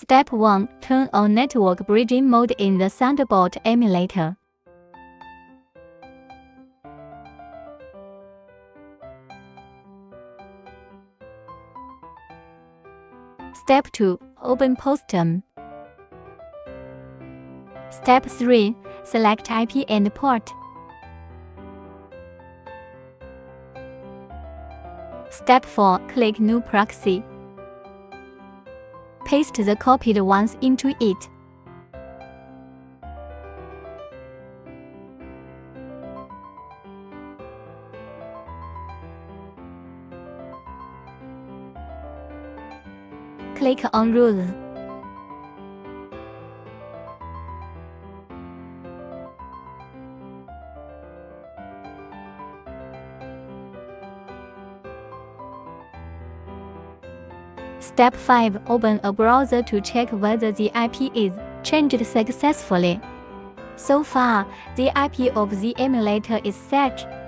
Step 1. Turn on network bridging mode in the Thunderbolt emulator. Step 2. Open POSTEM. Step 3. Select IP and port. Step 4. Click New Proxy. Paste the copied ones into it. Click on Rules. Step 5. Open a browser to check whether the IP is changed successfully. So far, the IP of the emulator is set.